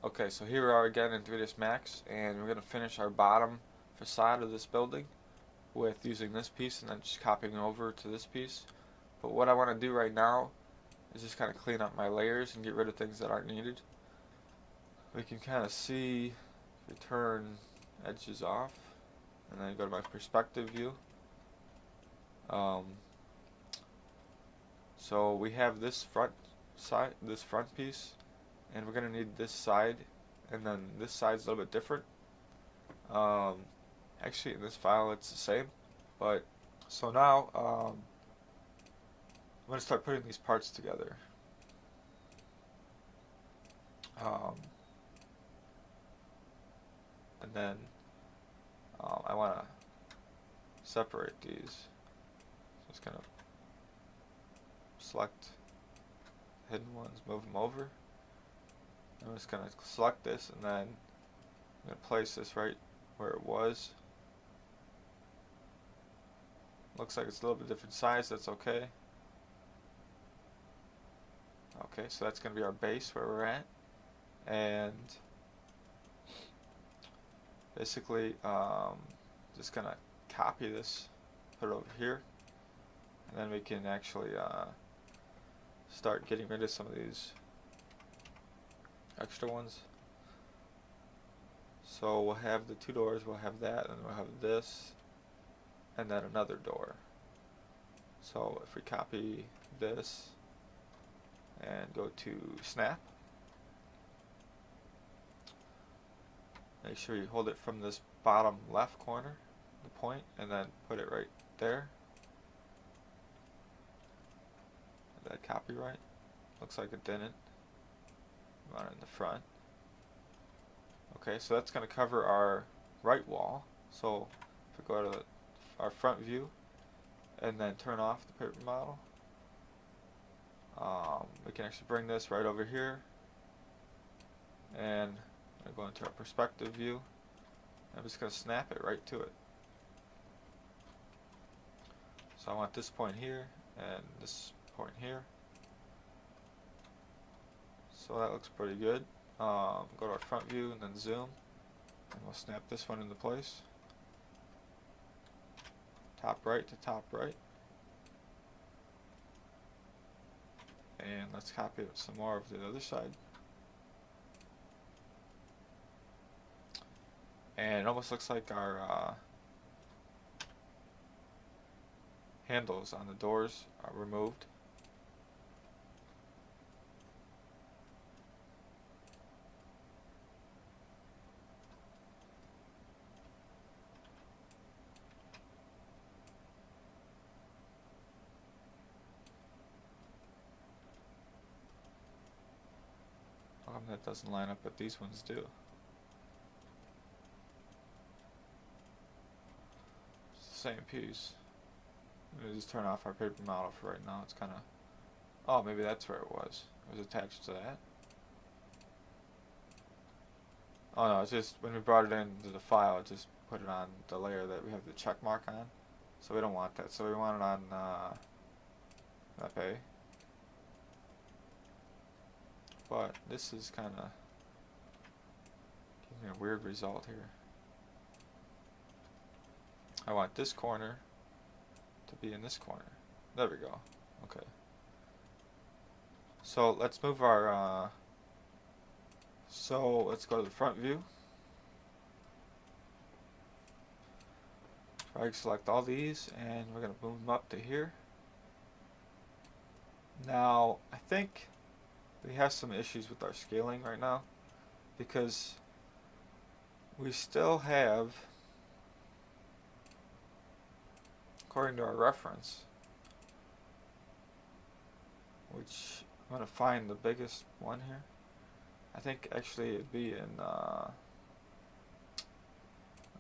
Okay, so here we are again in 3ds Max, and we're going to finish our bottom facade of this building with using this piece and then just copying over to this piece. But what I want to do right now is just kind of clean up my layers and get rid of things that aren't needed. We can kind of see, if we turn edges off, and then go to my perspective view. Um, so we have this front side, this front piece, and we're going to need this side, and then this side's a little bit different. Um, Actually, in this file it's the same, but so now I'm going to start putting these parts together. Um, and then I want to separate these. Just kind of select hidden ones, move them over. I'm just going to select this, and then I'm going to place this right where it was. Looks like it's a little bit different size, that's okay. Okay, so that's going to be our base where we're at. And basically, just going to copy this, put it over here. And then we can actually start getting rid of some of these extra ones. So we'll have the two doors, we'll have that, and we'll have this, and then another door. So if we copy this and go to snap, make sure you hold it from this bottom left corner, the point, and then put it right there. Did that copy right? Looks like it didn't. Want it in the front. Okay, so that's going to cover our right wall. So if we go to our front view and then turn off the paper model, we can actually bring this right over here, and I'm going to go into our perspective view. I'm just going to snap it right to it. So I want this point here and this point here. So that looks pretty good. Go to our front view and then zoom, and we'll snap this one into place. Top right to top right. And let's copy it some more of the other side. And it almost looks like our handles on the doors are removed. That doesn't line up, but these ones do. It's the same piece. Let me just turn off our paper model for right now. It's kind of... Oh, maybe that's where it was. It was attached to that. Oh no, it's just when we brought it into the file, it just put it on the layer that we have the check mark on. So we don't want that. So we want it on map A. But this is kind of giving me a weird result here. I want this corner to be in this corner. There we go. Okay. So let's move our... so let's go to the front view. Drag select all these, and we're going to move them up to here. Now, I think we have some issues with our scaling right now, because we still have, according to our reference, which I'm going to find the biggest one here. I think actually it'd be in, where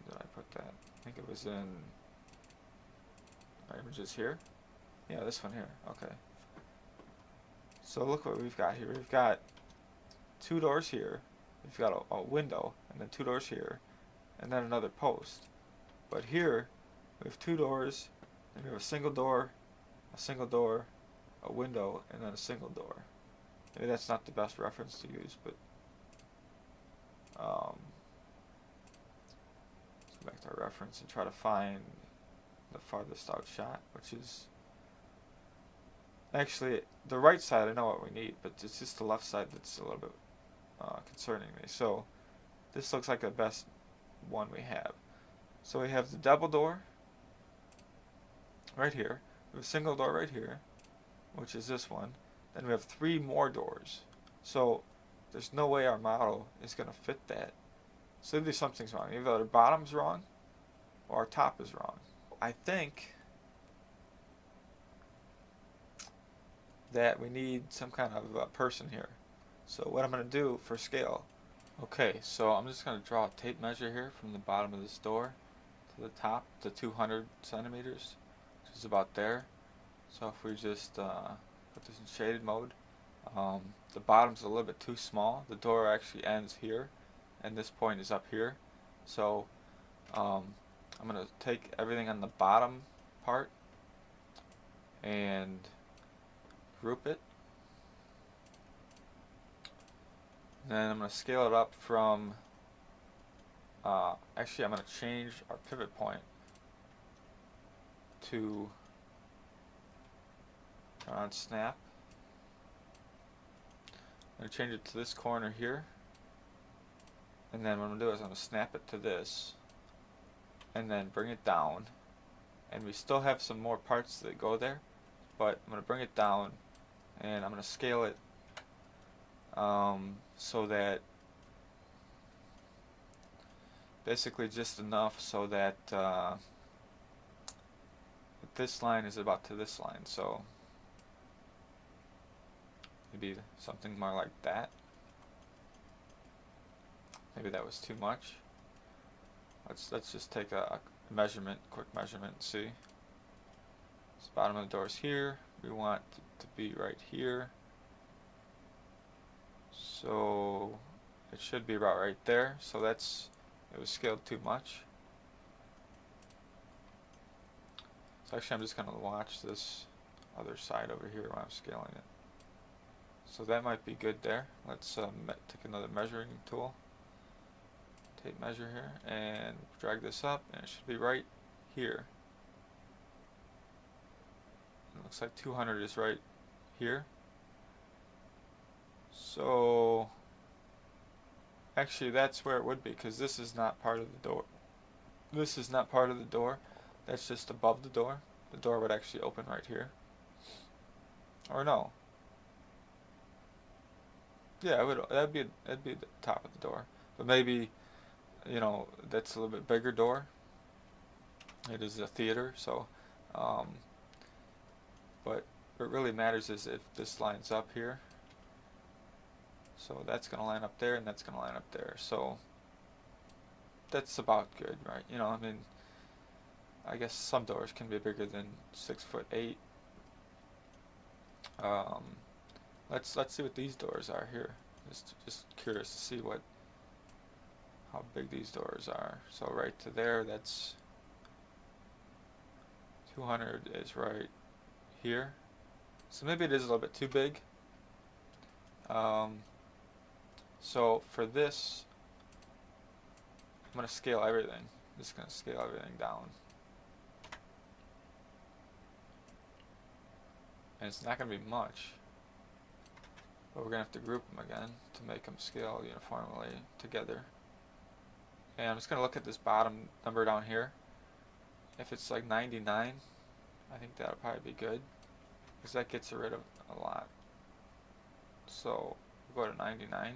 did I put that? I think it was in our images here. Yeah, this one here. Okay. So look what we've got here. We've got two doors here. We've got a window, and then two doors here, and then another post. But here, we have two doors, and we have a single door, a window, and then a single door. Maybe that's not the best reference to use, but Let's go back to our reference and try to find the farthest out shot, which is actually the right side. I know what we need, but it's just the left side that's a little bit concerning me. So this looks like the best one we have. So we have the double door right here. We have a single door right here, which is this one. Then we have 3 more doors. So there's no way our model is going to fit that. So either something's wrong. Either our bottom's wrong or our top is wrong. I think that we need some kind of person here. So what I'm going to do for scale. Okay, so I'm just going to draw a tape measure here from the bottom of this door to the top to 200 centimeters, which is about there. So if we just put this in shaded mode, the bottom's a little bit too small. The door actually ends here, and this point is up here. So I'm going to take everything on the bottom part and group it. Then I'm going to scale it up from, actually I'm going to change our pivot point to on snap. I'm going to change it to this corner here, and then what I'm going to do is I'm going to snap it to this and then bring it down, and we still have some more parts that go there, but I'm going to bring it down and I'm going to scale it so that basically just enough so that this line is about to this line, so maybe something more like that. Maybe that was too much. Let's just take a measurement, quick measurement, and see. This bottom of the door is here. We want it to be right here. So it should be about right there. So it was scaled too much. So actually I'm just going to watch this other side over here while I'm scaling it. So that might be good there. Let's take another measuring tool. Tape measure here and drag this up, and it should be right here. It looks like 200 is right here. So actually that's where it would be, because this is not part of the door. This is not part of the door. That's just above the door. The door would actually open right here. Or no. Yeah, it would. That'd be the top of the door. But maybe, you know, that's a little bit bigger door. It is a theater, so but what really matters is if this lines up here. So that's going to line up there, and that's going to line up there. So that's about good, right? You know, I mean, I guess some doors can be bigger than 6'8". Let's see what these doors are here. Just curious to see how big these doors are. So right to there, that's 200 is right here. So maybe it is a little bit too big. So for this, I'm going to scale everything. Just going to scale everything down. And it's not going to be much, but we're going to have to group them again to make them scale uniformly together. And I'm just going to look at this bottom number down here. If it's like 99, I think that'll probably be good, because that gets rid of a lot. So we'll go to 99.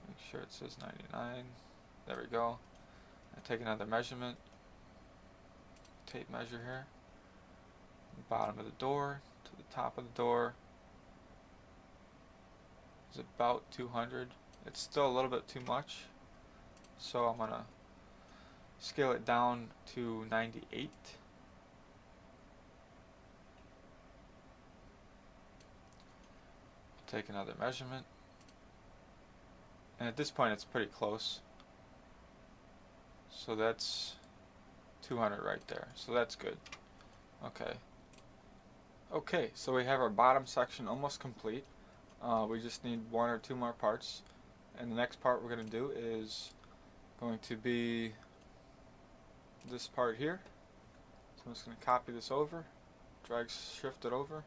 Make sure it says 99. There we go. I take another measurement. Tape measure here. Bottom of the door to the top of the door is about 200. It's still a little bit too much, so I'm gonna scale it down to 98. Take another measurement, and at this point it's pretty close. So that's 200 right there. So that's good. Okay. Okay, so we have our bottom section almost complete. We just need 1 or 2 more parts. And the next part we're going to do is going to be this part here. So I'm just going to copy this over, drag shift it over,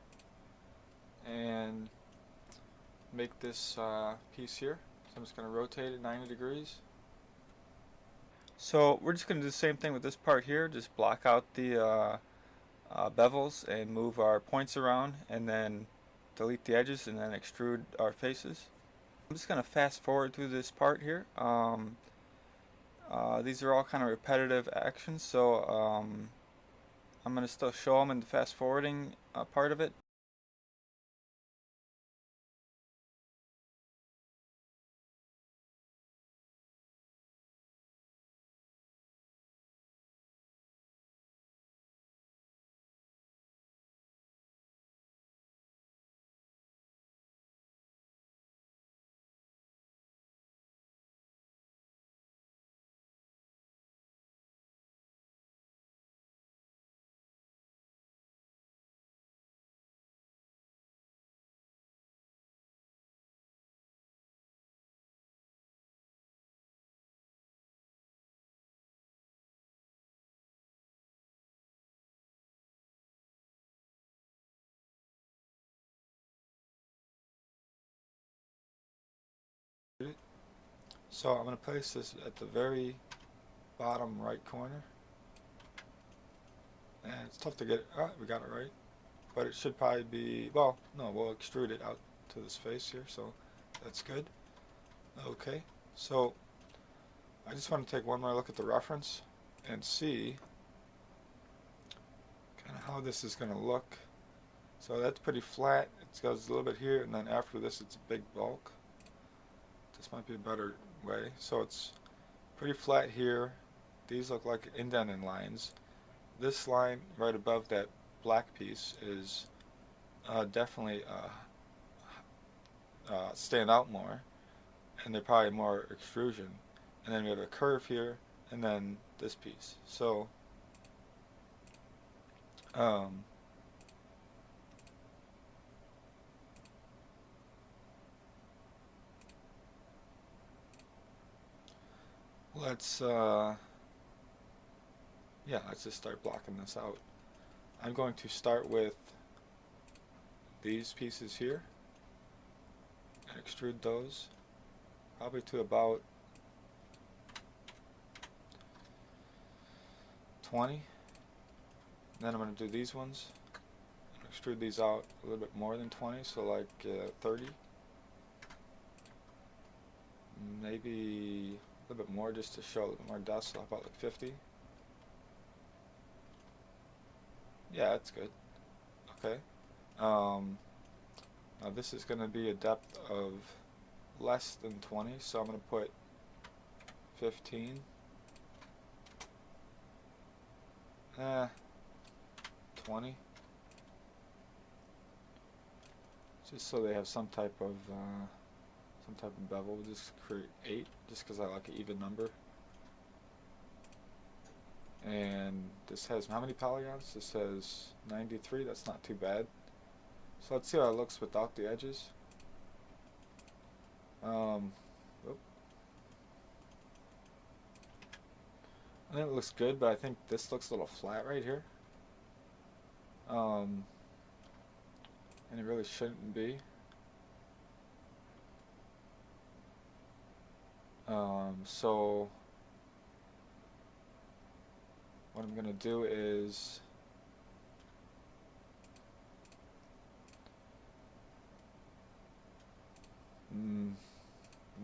and make this piece here. So I'm just going to rotate it 90 degrees. So we're just going to do the same thing with this part here, just block out the bevels and move our points around, and then delete the edges and then extrude our faces. I'm just going to fast forward through this part here. These are all kind of repetitive actions, so I'm going to still show them in the fast forwarding part of it. So I'm going to place this at the very bottom right corner. And it's tough to get it. Oh, we got it right. But it should probably be, well, no, we'll extrude it out to this face here, so that's good. Okay, so I just want to take one more look at the reference and see kind of how this is going to look. So that's pretty flat. It goes a little bit here, and then after this it's a big bulk. This might be a better way. So it's pretty flat here. These look like indented lines. This line right above that black piece is definitely stand out more, and they're probably more extrusion. And then we have a curve here, and then this piece. So let's let's just start blocking this out. I'm going to start with these pieces here and extrude those probably to about 20. Then I'm going to do these ones and extrude these out a little bit more than 20, so like 30. Maybe a little bit more just to show a little bit more dust, so about like 50. Yeah, that's good. Okay. Now this is going to be a depth of less than 20, so I'm going to put 15. 20. Just so they have some type of bevel. We'll just create 8, just because I like an even number. And this has how many polygons? This has 93. That's not too bad. So let's see how it looks without the edges. I think it looks good, but I think this looks a little flat right here. And it really shouldn't be. So what I'm going to do is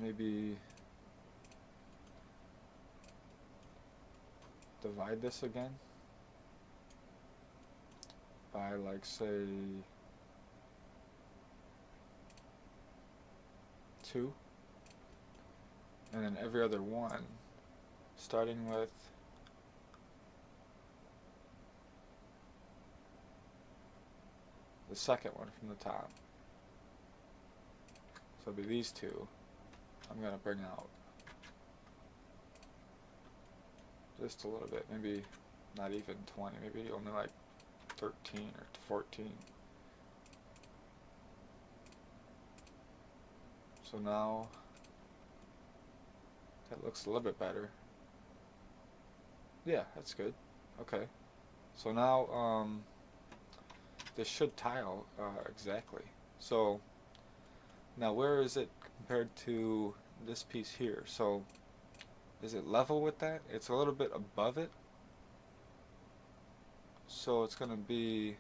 maybe divide this again by, like, say 2, and then every other one, starting with the second one from the top. So it'll be these two I'm going to bring out just a little bit, maybe not even 20, maybe only like 13 or 14. So now That looks a little bit better. Yeah, that's good. Okay. So now this should tile exactly. So now where is it compared to this piece here? So is it level with that? It's a little bit above it. So it's going to be,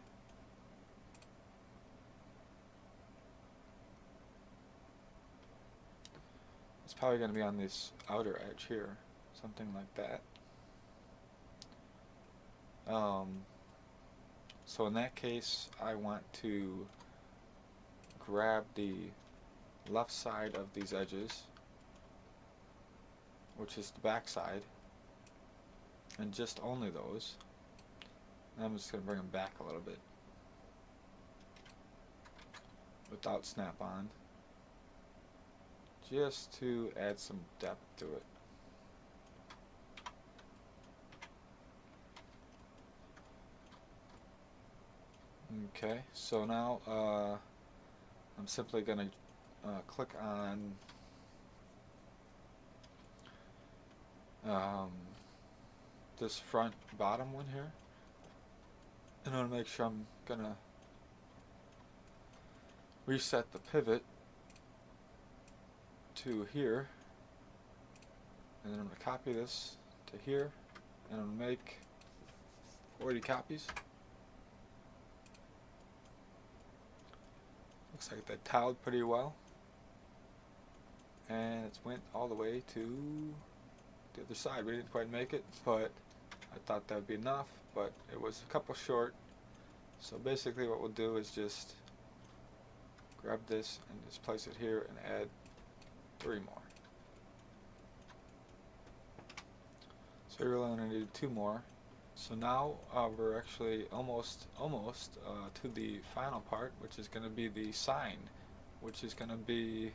it's probably going to be on this outer edge here, something like that. So in that case, I want to grab the left side of these edges, which is the back side, and just only those. And I'm just going to bring them back a little bit without snap-on, just to add some depth to it. Okay, so now I'm simply going to click on this front bottom one here, and I want to make sure I'm going to reset the pivot to here, and then I'm going to copy this to here, and I'm going to make 40 copies. Looks like that tiled pretty well, and it went all the way to the other side. We didn't quite make it, but I thought that would be enough, but it was a couple short. So basically what we'll do is just grab this and just place it here and add 3 more. So we really only need 2 more. So now we're actually almost to the final part, which is going to be the sign, which is going to be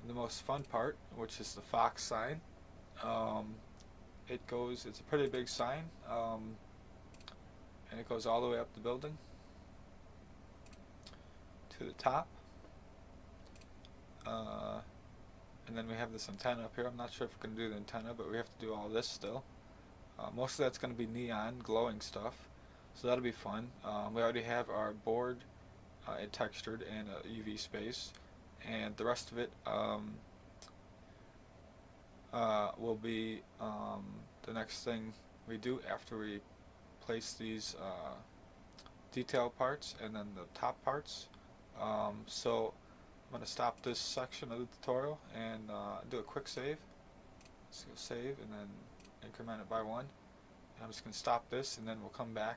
the most fun part, which is the fox sign. It's a pretty big sign, and it goes all the way up the building to the top. And then we have this antenna up here. I'm not sure if we can do the antenna, but we have to do all this still. Most of that's going to be neon, glowing stuff, so that'll be fun. We already have our board textured and a UV space, and the rest of it will be the next thing we do after we place these detail parts and then the top parts. So I'm going to stop this section of the tutorial and do a quick save. So save and then increment it by 1. I'm just going to stop this, and then we'll come back